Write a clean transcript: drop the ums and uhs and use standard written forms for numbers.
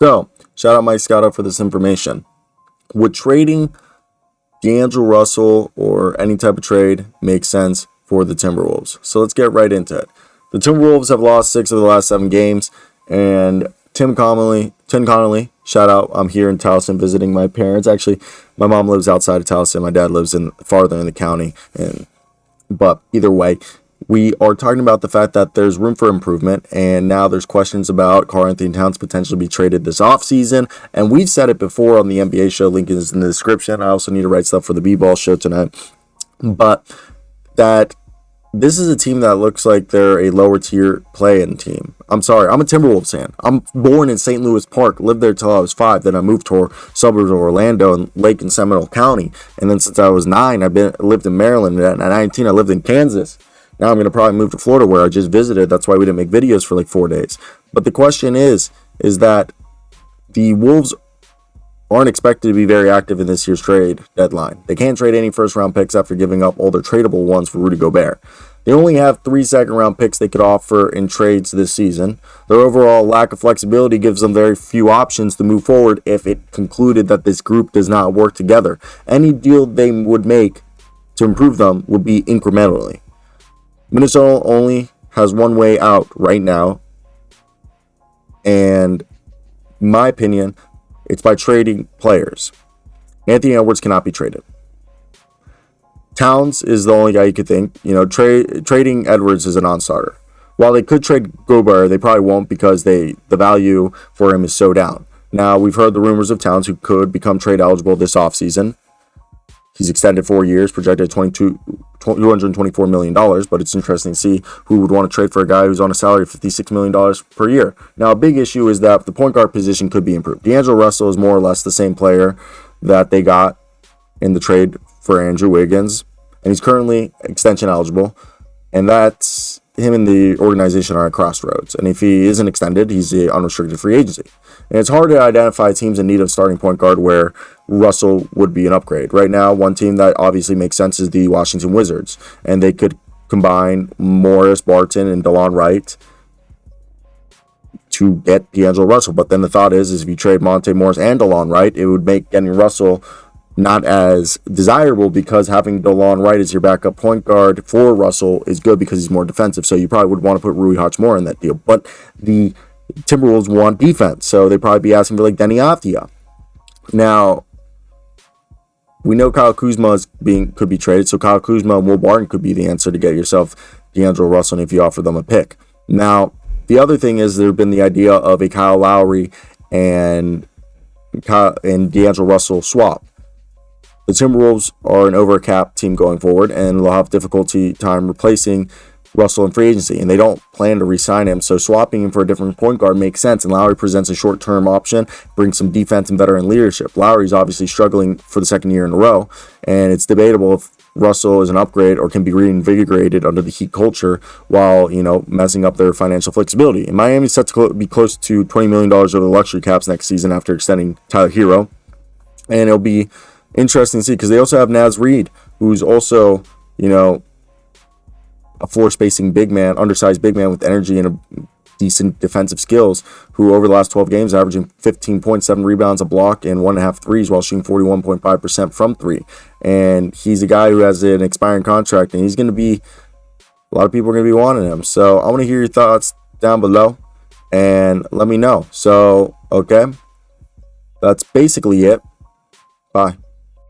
So, shout out Mike Scotto for this information. Would trading D'Angelo Russell or any type of trade make sense for the Timberwolves? So let's get right into it. The Timberwolves have lost 6 of the last 7 games, and Tim Connolly, shout out. I'm here in Towson visiting my parents. Actually, my mom lives outside of Towson. My dad lives farther in the county, but either way, we are talking about the fact that there's room for improvement, and now there's questions about Karl-Anthony Towns potentially be traded this offseason. And we've said it before on the NBA show. Link is in the description. I also need to write stuff for the B-ball show tonight. But that this is a team that looks like they're a lower tier play-in team. I'm sorry, I'm a Timberwolves fan. I'm born in St. Louis Park, lived there till I was 5. Then I moved to suburbs of Orlando and Lake and Seminole County. And then since I was 9, lived in Maryland. And at 19, I lived in Kansas. Now I'm going to probably move to Florida, where I just visited. That's why we didn't make videos for like 4 days. But the question is that the Wolves aren't expected to be very active in this year's trade deadline. They can't trade any first-round picks after giving up all their tradable ones for Rudy Gobert. They only have 3 second-round picks they could offer in trades this season. Their overall lack of flexibility gives them very few options to move forward if it concluded that this group does not work together. Any deal they would make to improve them would be incrementally. Minnesota only has one way out right now, and in my opinion, it's by trading players. Anthony Edwards cannot be traded. Towns is the only guy you could think. Trading Edwards is a non-starter. While they could trade Gobert, they probably won't because the value for him is so down. Now, we've heard the rumors of Towns who could become trade eligible this offseason. He's extended 4 years, projected $224 million, but it's interesting to see who would want to trade for a guy who's on a salary of $56 million per year. Now, a big issue is that the point guard position could be improved. D'Angelo Russell is more or less the same player that they got in the trade for Andrew Wiggins, and he's currently extension eligible, and that's him and the organization are at crossroads. And if he isn't extended, he's an unrestricted free agency. And it's hard to identify teams in need of starting point guard where Russell would be an upgrade. Right now, one team that obviously makes sense is the Washington Wizards, and they could combine Morris, Barton, and DeLon Wright to get D'Angelo Russell. But then the thought is if you trade Monte Morris and DeLon Wright, it would make getting Russell not as desirable, because having DeLon Wright as your backup point guard for Russell is good because he's more defensive. So you probably would want to put Rui Hachimura in that deal. But the Timberwolves want defense, so they'd probably be asking for like Denny Avdia. Now, we know Kyle Kuzma could be traded, so Kyle Kuzma and Will Barton could be the answer to get yourself D'Angelo Russell if you offer them a pick. Now, the other thing is there's been the idea of a Kyle Lowry and D'Angelo Russell swap. The Timberwolves are an over-cap team going forward, and they'll have difficulty time replacing Russell in free agency, and they don't plan to re-sign him, so swapping him for a different point guard makes sense, and Lowry presents a short-term option, brings some defense and veteran leadership. Lowry's obviously struggling for the second year in a row, and it's debatable if Russell is an upgrade or can be reinvigorated under the Heat culture while, messing up their financial flexibility. And Miami's set to be close to $20 million over the luxury caps next season after extending Tyler Hero, and it'll be interesting to see because they also have Naz Reid, who's also, a floor spacing big man, undersized big man with energy and a decent defensive skills, who over the last 12 games averaging 15.7 rebounds, a block, and 1.5 threes while shooting 41.5% from 3. And he's a guy who has an expiring contract, and he's going to be, a lot of people are going to be wanting him. So I want to hear your thoughts down below and let me know. So, okay, that's basically it. Bye.